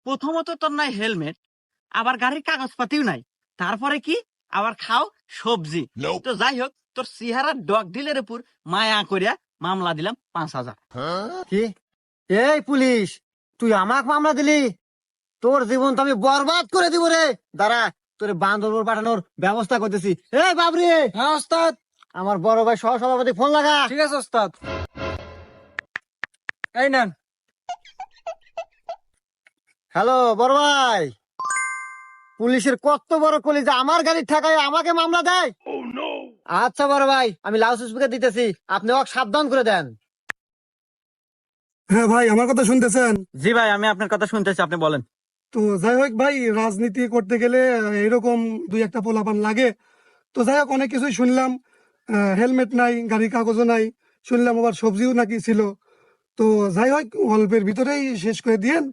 প্রথমত তোর নাই হেলমেট, আবার গাড়ির কাগজপাতিও নাই, তারপরে কি আবার খাও সবজি। তো যাই হোক, তোর চেহারা ডগ ডিলের উপর মায়া করিয়া মামলা দিলাম 5,000। কি? এই পুলিশ, তুই আমাকে মামলা দিলি? তোর জীবন তো আমি বরবাদ করে দিব রে। দাঁড়া, তোর বান্দরবন পাঠানোর ব্যবস্থা করতেছি। এই বাবরি, হ্যাঁ ওস্তাদ। আমার বড় ভাই সহ সভাপতি ফোন লাগা। ঠিক আছে ওস্তাদ। এই নেন। হ্যালো বড় ভাই, পুলিশের কত বড় কলিজা, আমার গাড়ির ঠেকায় আমাকে মামলা দেয়। আচ্ছা বড় ভাই, আমি লাউড স্পিকার দিতেছি, আপনি ওকে সাবধান করে দেন। হ্যাঁ ভাই, আমার কথা শুনতেছেন? জি ভাই, আমি আপনার কথা শুনতেছি, আপনি বলেন। তো যাই হোক ভাই, রাজনীতি করতে গেলে এরকম দুই একটা পোলাপান লাগে। তো যাই হোক, অনেক কিছুই শুনলাম। হেলমেট নাই, গাড়ির কাগজও নাই, শুনলাম আবার সবজিও নাকি ছিল। তো যাই হোক, অল্পের ভিতরেই শেষ করে দিয়েন।